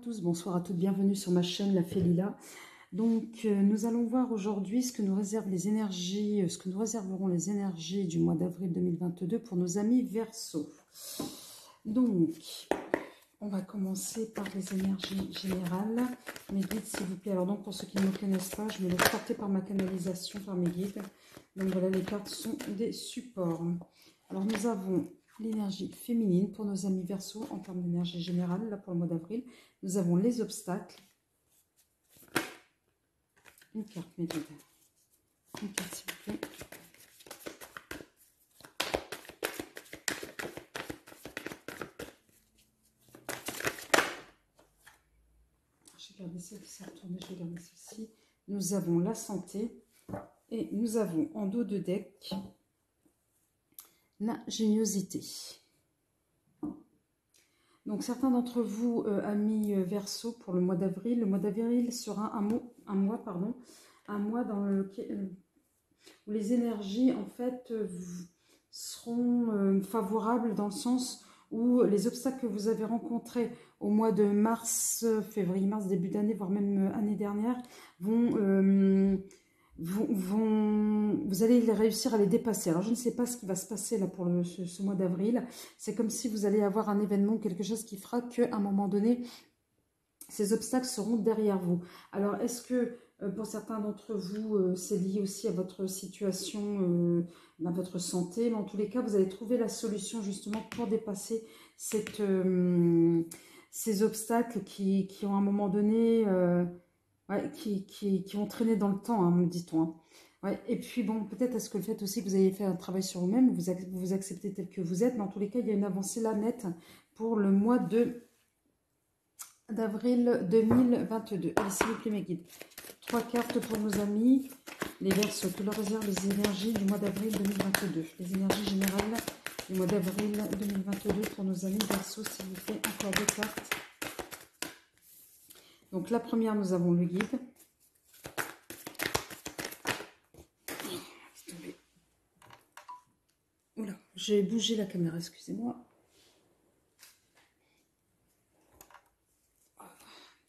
tous, bonsoir à toutes, bienvenue sur ma chaîne La Fée Lila. Donc nous allons voir aujourd'hui ce que nous réservent les énergies, ce que nous réserveront les énergies du mois d'avril 2022 pour nos amis Verseau. Donc on va commencer par les énergies générales. Mes guides s'il vous plaît. Alors donc pour ceux qui ne me connaissent pas, je me laisse porter par ma canalisation, par mes guides. Donc voilà, les cartes sont des supports. Alors nous avons l'énergie féminine pour nos amis Verseau en termes d'énergie générale, là pour le mois d'avril. Nous avons les obstacles. Une carte, mes guides. Une carte, s'il vous plaît. J'ai gardé celle qui s'est retournée, je vais garder celle-ci. Nous avons la santé. Et nous avons en dos de deck l'ingéniosité. Donc certains d'entre vous, amis Verseau, pour le mois d'avril sera un mois dans lequel où les énergies en fait seront favorables, dans le sens où les obstacles que vous avez rencontrés au mois de mars, février, mars, début d'année, voire même année dernière, vous allez réussir à les dépasser. Alors je ne sais pas ce qui va se passer là pour ce mois d'avril. C'est comme si vous allez avoir un événement, quelque chose qui fera qu'à un moment donné, ces obstacles seront derrière vous. Alors est-ce que pour certains d'entre vous, c'est lié aussi à votre situation, à votre santé, mais en tous les cas, vous allez trouver la solution justement pour dépasser ces obstacles qui ont à un moment donné... ouais, qui ont traîné dans le temps, hein, me dit-on. Hein. Ouais, et puis bon, peut-être est-ce que le fait aussi que vous ayez fait un travail sur vous-même, vous vous acceptez tel que vous êtes, mais en tous les cas, il y a une avancée là nette pour le mois d'avril 2022. Allez, s'il vous plaît, mes guides. 3 cartes pour nos amis, les Verseaux, que leur réservent les énergies du mois d'avril 2022. Les énergies générales du mois d'avril 2022 pour nos amis Verseaux, s'il vous plaît. Encore 2 cartes. Donc la première, nous avons le guide. Oula, j'ai bougé la caméra, excusez-moi.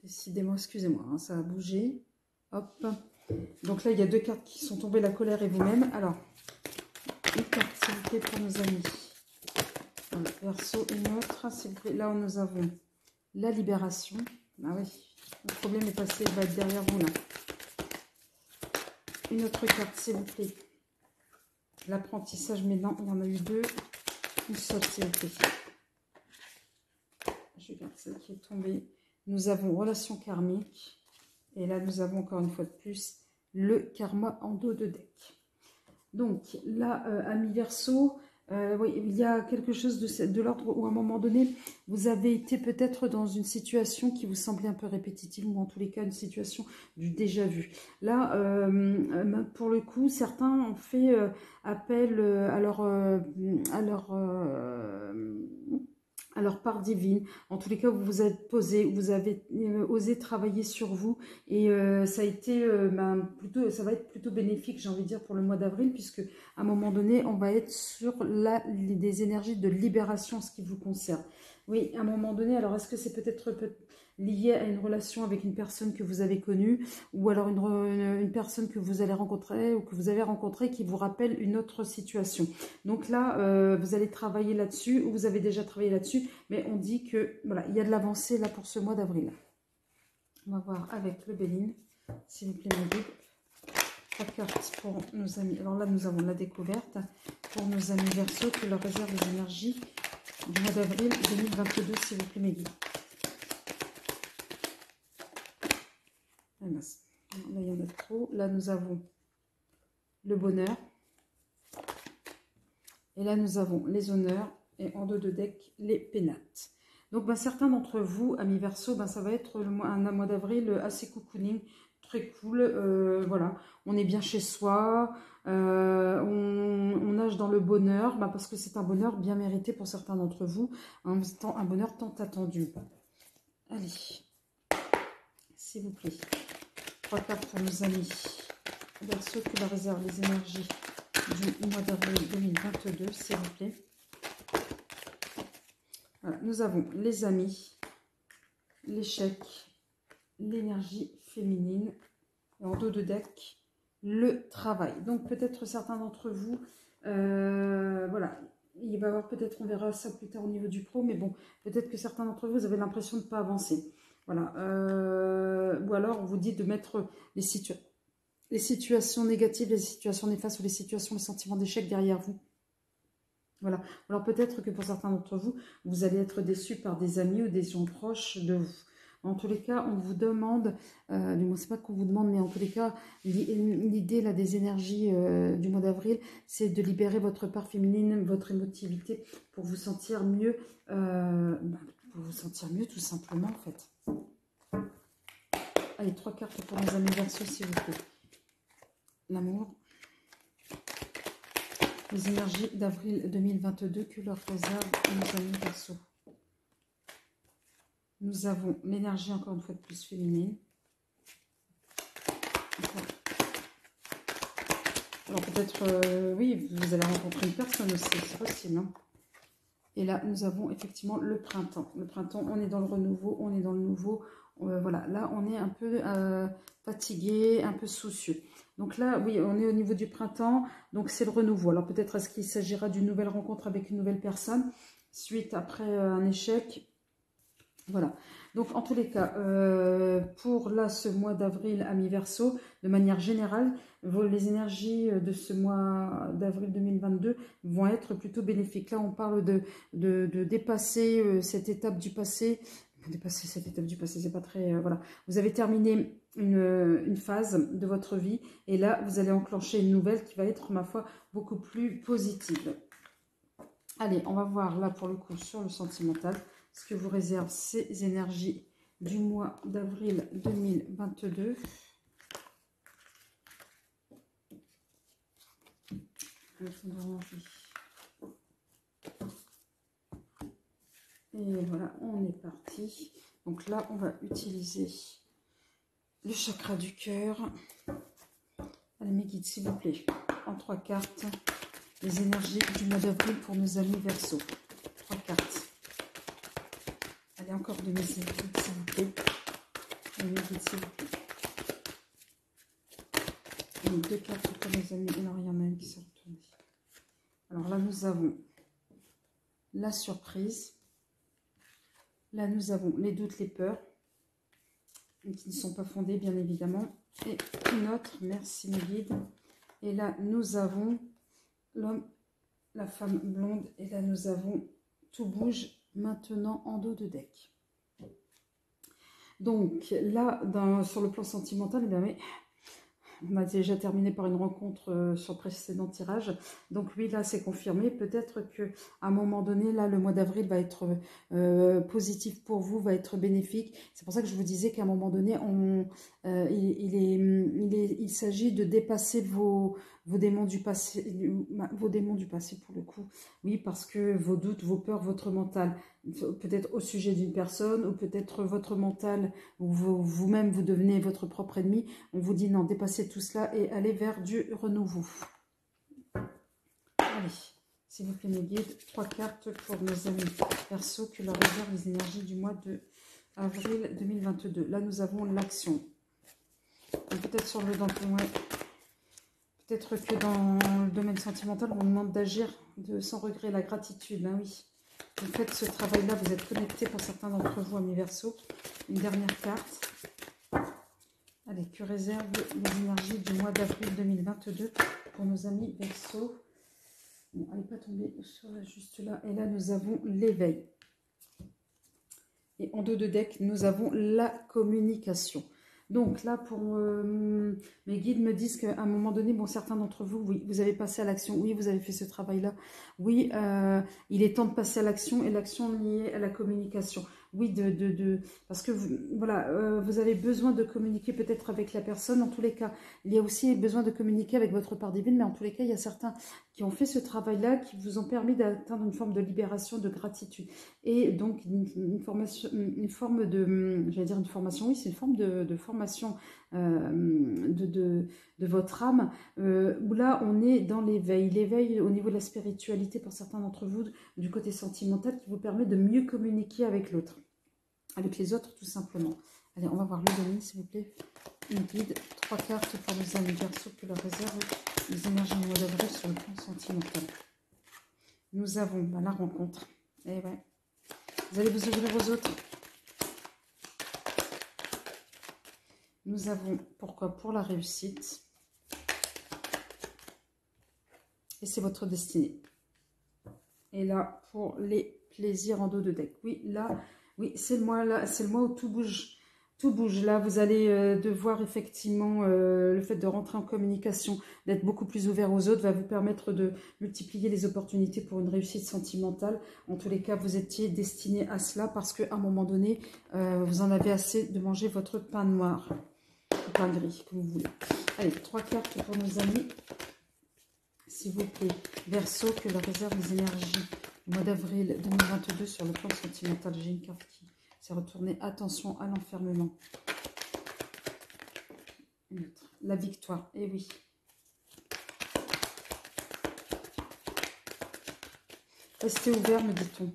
Décidément, excusez-moi, hein, ça a bougé. Hop. Donc là, il y a 2 cartes qui sont tombées, la colère et vous-même. Alors, une carte, s'il vous plaît, pour nos amis. Voilà, Verseau, une autre, s'il vous plaît. Là, nous avons la libération. Ah oui, le problème est passé, il va être derrière vous, là. Une autre carte, s'il vous plaît. L'apprentissage, mais non, il y en a eu 2. Une seule, s'il vous plaît. Je regarde celle qui est tombée. Nous avons relation karmique. Et là, nous avons encore une fois de plus le karma en dos de deck. Donc là, amis Verseau, oui, il y a quelque chose de l'ordre où à un moment donné, vous avez été peut-être dans une situation qui vous semblait un peu répétitive, ou en tous les cas une situation du déjà vu. Là, pour le coup, certains ont fait appel à leur part divine. En tous les cas, vous vous êtes posé, vous avez osé travailler sur vous, et ça a été ça va être plutôt bénéfique, j'ai envie de dire, pour le mois d'avril, puisque à un moment donné, on va être sur des énergies de libération en ce qui vous concerne. Oui, à un moment donné, alors est-ce que c'est peut-être lié à une relation avec une personne que vous avez connue, ou alors une personne que vous allez rencontrer ou que vous avez rencontrée qui vous rappelle une autre situation. Donc là, vous allez travailler là-dessus, ou vous avez déjà travaillé là-dessus, mais on dit que voilà, il y a de l'avancée là pour ce mois d'avril. On va voir avec le Béline, s'il vous plaît, mes guides. 3 cartes pour nos amis. Alors là, nous avons la découverte pour nos amis Verseau, que leur réserve les énergies du mois d'avril 2022, s'il vous plaît, mes guides. Ah mince. Là, il y en a trop. Là, nous avons le bonheur. Et là, nous avons les honneurs. Et en dos de deck, les pénates. Donc, certains d'entre vous, amis Verseau, ça va être un mois d'avril assez cocooning, très cool. Voilà, on est bien chez soi, on nage dans le bonheur, parce que c'est un bonheur bien mérité pour certains d'entre vous, hein, un bonheur tant attendu. Allez, s'il vous plaît, 3 cartes pour nos amis Verseau, que leur réservent les énergies du mois d'avril 2022, s'il vous plaît. Voilà, nous avons les amis, l'échec, l'énergie féminine. Et en dos de deck, le travail. Donc peut-être certains d'entre vous, voilà, il va y avoir peut-être, on verra ça plus tard au niveau du pro, mais bon, peut-être que certains d'entre vous, vous avez l'impression de ne pas avancer. Voilà. Ou alors on vous dit de mettre les situations négatives, les situations néfastes ou les situations, le sentiment d'échec derrière vous. Voilà. Alors peut-être que pour certains d'entre vous, vous allez être déçus par des amis ou des gens proches de vous. En tous les cas, on vous demande, du moins c'est pas qu'on vous demande, mais en tous les cas, l'idée là des énergies du mois d'avril, c'est de libérer votre part féminine, votre émotivité, pour vous sentir mieux, tout simplement en fait. Allez, 3 cartes pour les amis Verseau, s'il vous plaît. L'amour. Les énergies d'avril 2022 que leur réserve nos amis Verseau. Nous avons l'énergie, encore une fois de plus, féminine. Alors peut-être, oui, vous allez rencontrer une personne aussi, c'est possible. Hein. Et là, nous avons effectivement le printemps. Le printemps, on est dans le renouveau, on est dans le nouveau. Voilà, là, on est un peu fatigué, un peu soucieux. Donc là, oui, on est au niveau du printemps, donc c'est le renouveau. Alors peut-être est-ce qu'il s'agira d'une nouvelle rencontre avec une nouvelle personne, suite après un échec. Voilà. Donc en tous les cas, pour là, ce mois d'avril, amis Verseau, de manière générale, les énergies de ce mois d'avril 2022 vont être plutôt bénéfiques. Là, on parle de dépasser cette étape du passé. Dépasser cette étape du passé, c'est pas très... voilà. Vous avez terminé une phase de votre vie et là, vous allez enclencher une nouvelle qui va être, ma foi, beaucoup plus positive. Allez, on va voir là, pour le coup, sur le sentimental, ce que vous réservent ces énergies du mois d'avril 2022. Et voilà, on est parti. Donc là, on va utiliser le chakra du cœur. Allez, mes guides, s'il vous plaît, en 3 cartes, les énergies du mois d'avril pour nos amis Verseau. 3 cartes. Allez, encore de mes guides, s'il vous plaît. Allez, mes guides, s'il vous plaît. Donc, 2 cartes pour mes amis. Alors, il y en a une qui s'est retournée. Alors là, nous avons la surprise. Là, nous avons les doutes, les peurs, qui ne sont pas fondées, bien évidemment. Et une autre, merci mes guides. Et là, nous avons l'homme, la femme blonde. Et là, nous avons tout bouge maintenant en dos de deck. Donc là, sur le plan sentimental, eh bien, mais on a déjà terminé par une rencontre sur le précédent tirage. Donc oui, là, c'est confirmé. Peut-être qu'à un moment donné, là, le mois d'avril va être positif pour vous, va être bénéfique. C'est pour ça que je vous disais qu'à un moment donné, il s'agit de dépasser vos démons du passé, pour le coup. Oui, parce que vos doutes, vos peurs, votre mental, peut-être au sujet d'une personne, ou peut-être votre mental, ou vous-même, vous devenez votre propre ennemi. On vous dit non, dépassez tout cela et allez vers du renouveau. Allez, s'il vous plaît, mes guides, 3 cartes pour nos amis Verseau que leur réservent les énergies du mois de avril 2022. Là, nous avons l'action. Peut-être sur le peut-être que dans le domaine sentimental, on vous demande d'agir sans regret, la gratitude. Hein, oui. Vous faites ce travail-là, vous êtes connectés pour certains d'entre vous, amis Verseau. Une dernière carte. Allez, que réservent les énergies du mois d'avril 2022 pour nos amis Verseau. Bon, elle n'est pas tombée juste là. Et là, nous avons l'éveil. Et en dos de deck, nous avons la communication. Donc là, pour mes guides me disent qu'à un moment donné, bon, certains d'entre vous, oui, vous avez passé à l'action, oui, vous avez fait ce travail-là, oui, il est temps de passer à l'action et l'action liée à la communication. Oui, parce que voilà, vous avez besoin de communiquer peut-être avec la personne. En tous les cas, il y a aussi besoin de communiquer avec votre part divine, mais en tous les cas, il y a certains qui ont fait ce travail-là, qui vous ont permis d'atteindre une forme de libération, de gratitude. Et donc, une forme de, j'allais dire une formation, oui, c'est une forme de formation de votre âme, où là, on est dans l'éveil. L'éveil au niveau de la spiritualité, pour certains d'entre vous, du côté sentimental, qui vous permet de mieux communiquer avec l'autre. avec les autres, tout simplement. Allez, on va voir le dernier, s'il vous plaît. Une guide, 3 cartes pour les amis Verseau que leur réserve les énergies du mois d'avril sur le plan sentimental. Nous avons la rencontre. Et ouais. Vous allez vous ouvrir aux autres. Nous avons pourquoi? Pour la réussite. Et c'est votre destinée. Et là, pour les plaisirs en dos de deck. Oui, là, oui, c'est le mois là, c'est le mois où tout bouge. Tout bouge. Là, vous allez devoir effectivement, le fait de rentrer en communication, d'être beaucoup plus ouvert aux autres, va vous permettre de multiplier les opportunités pour une réussite sentimentale. En tous les cas, vous étiez destiné à cela parce qu'à un moment donné, vous en avez assez de manger votre pain noir. Ou pain gris, comme vous voulez. Allez, 3 cartes pour nos amis. S'il vous plaît, Verseau, que leur réserve les énergies du mois d'avril 2022 sur le plan sentimental. J'ai une carte qui s'est retournée. Attention à l'enfermement. La victoire. Eh oui. Restez ouvert, me dit-on.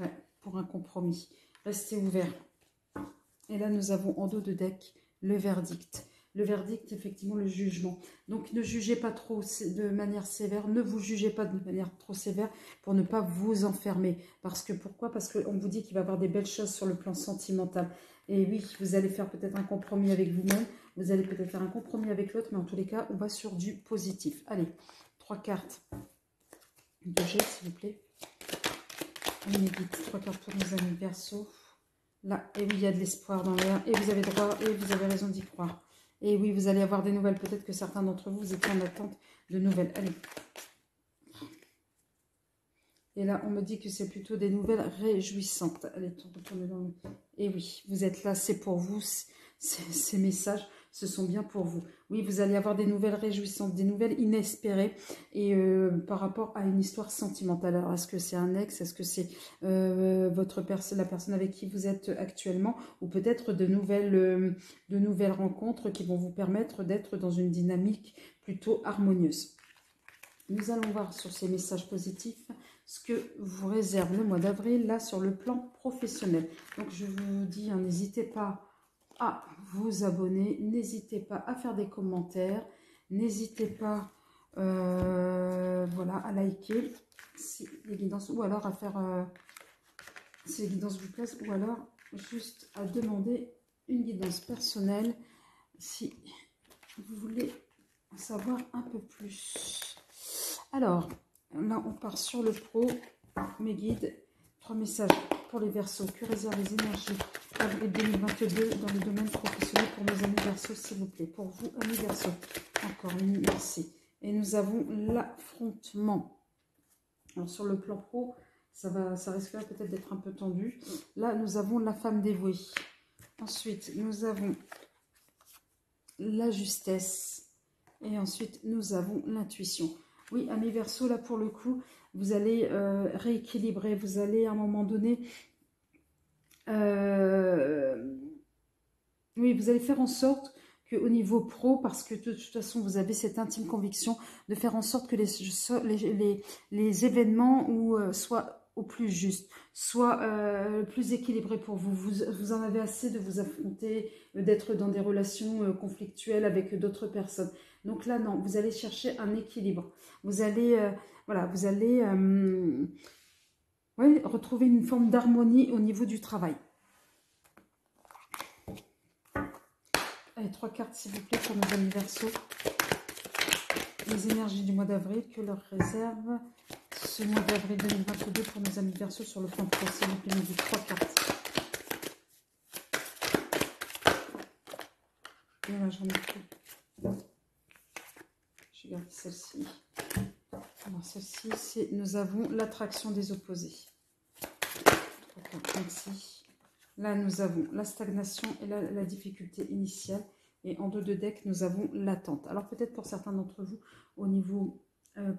Ouais, pour un compromis. Restez ouvert. Et là, nous avons en dos de deck le verdict. Le verdict, effectivement, le jugement. Donc, ne jugez pas trop de manière sévère. Ne vous jugez pas de manière trop sévère pour ne pas vous enfermer. Parce que, pourquoi? Parce qu'on vous dit qu'il va y avoir des belles choses sur le plan sentimental. Et oui, vous allez faire peut-être un compromis avec vous-même. Vous allez peut-être faire un compromis avec l'autre. Mais en tous les cas, on va sur du positif. Allez, 3 cartes de jet, s'il vous plaît. On médite. 3 cartes pour nos amis Verseau. Là, et oui, il y a de l'espoir dans l'air. Et vous avez droit, et vous avez raison d'y croire. Et oui, vous allez avoir des nouvelles. Peut-être que certains d'entre vous, vous étiez en attente de nouvelles. Allez. Et là, on me dit que c'est plutôt des nouvelles réjouissantes. Allez, retournez dans le... Et oui, vous êtes là, c'est pour vous. Ces messages, ce sont bien pour vous. Oui, vous allez avoir des nouvelles réjouissantes, des nouvelles inespérées. Et par rapport à une histoire sentimentale. Alors, est-ce que c'est un ex? Est-ce que c'est la personne avec qui vous êtes actuellement? Ou peut-être de nouvelles rencontres qui vont vous permettre d'être dans une dynamique plutôt harmonieuse. Nous allons voir sur ces messages positifs ce que vous réserve le mois d'avril, là, sur le plan professionnel. Donc, je vous dis, hein, n'hésitez pas à vous abonner, n'hésitez pas à faire des commentaires, n'hésitez pas voilà, à liker si les guidances, ou alors à faire, si les guidances vous plaisent, ou alors juste à demander une guidance personnelle si vous voulez en savoir un peu plus. Alors, là, on part sur le pro. Mes guides, 3 messages pour les Verseaux. Que réservent les énergies avril 2022 dans le domaine professionnel pour nos amis Verseaux, s'il vous plaît. Pour vous, amis Verseaux. Encore une, merci. Et nous avons l'affrontement. Alors, sur le plan pro, ça risquerait peut-être d'être un peu tendu. Là, nous avons la femme dévouée. Ensuite, nous avons la justesse. Et ensuite, nous avons l'intuition. Oui, amis Verseau, là pour le coup, vous allez rééquilibrer, vous allez à un moment donné, oui, vous allez faire en sorte qu'au niveau pro, parce que de toute façon, vous avez cette intime conviction de faire en sorte que les événements soient au plus juste, soient plus équilibrés pour vous. Vous en avez assez de vous affronter, d'être dans des relations conflictuelles avec d'autres personnes. Donc là, non, vous allez chercher un équilibre. Vous allez, voilà, vous allez ouais, retrouver une forme d'harmonie au niveau du travail. Allez, 3 cartes, s'il vous plaît, pour nos amis Verseaux. Les énergies du mois d'avril, que leur réserve ce mois d'avril 2022 pour nos amis Verseaux sur le plan pro. S'il vous plaît, 3 cartes. Et là, j'en ai plus. Je vais garder celle-ci. Alors, celle-ci, nous avons l'attraction des opposés. 3 cartes ici. Là, nous avons la stagnation et là, la difficulté initiale. Et en dos de deck, nous avons l'attente. Alors, peut-être pour certains d'entre vous, au niveau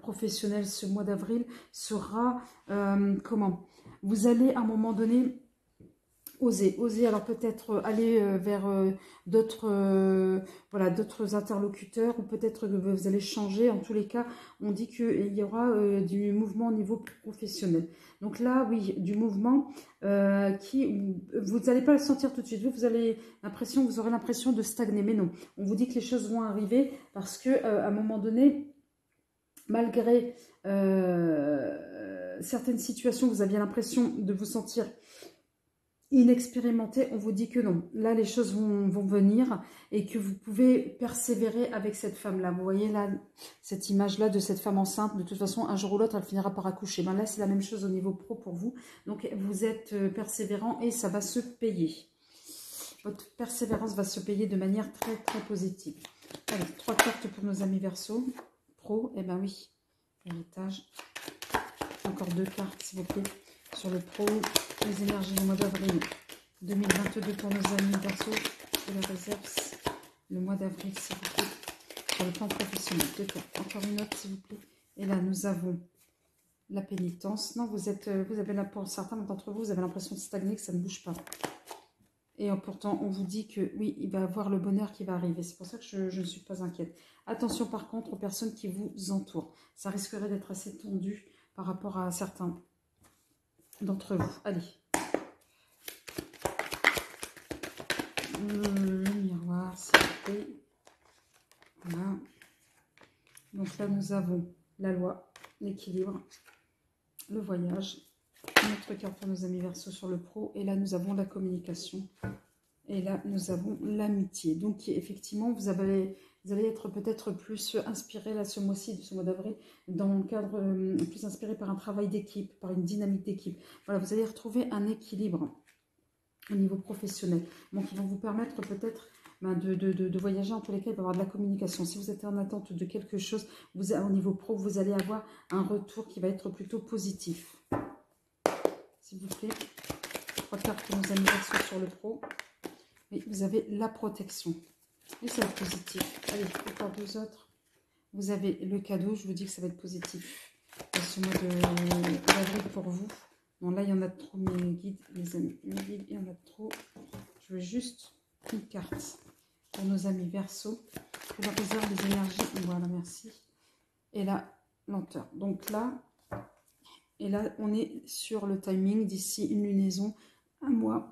professionnel, ce mois d'avril sera comment? Vous allez, à un moment donné, Osez. Alors peut-être aller vers d'autres voilà, d'autres interlocuteurs, ou peut-être que vous allez changer. En tous les cas, on dit qu'il y aura du mouvement au niveau professionnel. Donc là, oui, du mouvement qui, vous n'allez pas le sentir tout de suite. Vous avez l'impression, vous aurez l'impression de stagner. Mais non, on vous dit que les choses vont arriver parce que à un moment donné, malgré certaines situations, vous aviez l'impression de vous sentir inexpérimenté, on vous dit que non. Là, les choses vont venir et que vous pouvez persévérer avec cette femme-là. Vous voyez là, cette image-là de cette femme enceinte. De toute façon, un jour ou l'autre, elle finira par accoucher. Ben là, c'est la même chose au niveau pro pour vous. Donc, vous êtes persévérant et ça va se payer. Votre persévérance va se payer de manière très, très positive. Allez, 3 cartes pour nos amis Verseau. Pro, eh ben oui, héritage. Encore 2 cartes, s'il vous plaît, sur le pro. Les énergies du mois d'avril 2022 pour nos amis Verseau de la réserve. Le mois d'avril, s'il vous plaît, sur le plan professionnel. Encore une autre, s'il vous plaît. Et là, nous avons la pénitence. Non, vous avez là, pour certains d'entre vous, vous avez l'impression de stagner, que ça ne bouge pas. Et pourtant, on vous dit que oui, il va y avoir le bonheur qui va arriver. C'est pour ça que je ne suis pas inquiète. Attention par contre aux personnes qui vous entourent. Ça risquerait d'être assez tendu par rapport à certains d'entre vous. Allez. Le miroir, s'il vous plaît. Voilà. Donc là, nous avons la loi, l'équilibre, le voyage. Une autre carte pour nos amis Verseau sur le pro. Et là, nous avons la communication. Et là, nous avons l'amitié. Donc, effectivement, vous allez être peut-être plus inspiré là ce mois-ci, ce mois d'avril, dans le cadre plus inspiré par un travail d'équipe, par une dynamique d'équipe. Voilà, vous allez retrouver un équilibre au niveau professionnel. Donc, qui vont vous permettre peut-être de voyager. En tous les cas, il va y avoir de la communication. Si vous êtes en attente de quelque chose, au niveau pro, vous allez avoir un retour qui va être plutôt positif. S'il vous plaît, 3 cartes pour nos amis Verseau sur le pro. Et vous avez la protection. Et ça va être positif. Allez, encore 2 autres. Vous avez le cadeau. Je vous dis que ça va être positif. Ce mois d'avril pour vous. Bon, là, il y en a trop, mes guides, les amis. Mes guides, il y en a trop. Je veux juste une carte pour nos amis Verseau. Pour la réserve des énergies. Voilà, merci. Et là, lenteur. Donc là, et là, on est sur le timing d'ici une lunaison, un mois.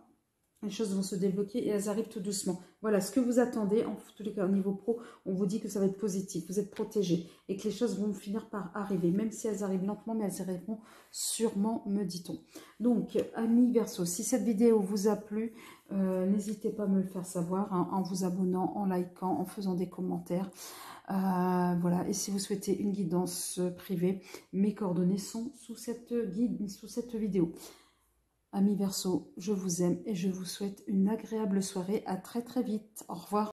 Les choses vont se débloquer et elles arrivent tout doucement. Voilà, ce que vous attendez, en tous les cas au niveau pro, on vous dit que ça va être positif, vous êtes protégé et que les choses vont finir par arriver, même si elles arrivent lentement, mais elles arriveront sûrement, me dit-on. Donc, amis Verseau, si cette vidéo vous a plu, n'hésitez pas à me le faire savoir, hein, en vous abonnant, en likant, en faisant des commentaires. Voilà, et si vous souhaitez une guidance privée, mes coordonnées sont sous cette vidéo. Amis Verseau, je vous aime et je vous souhaite une agréable soirée. À très très vite. Au revoir.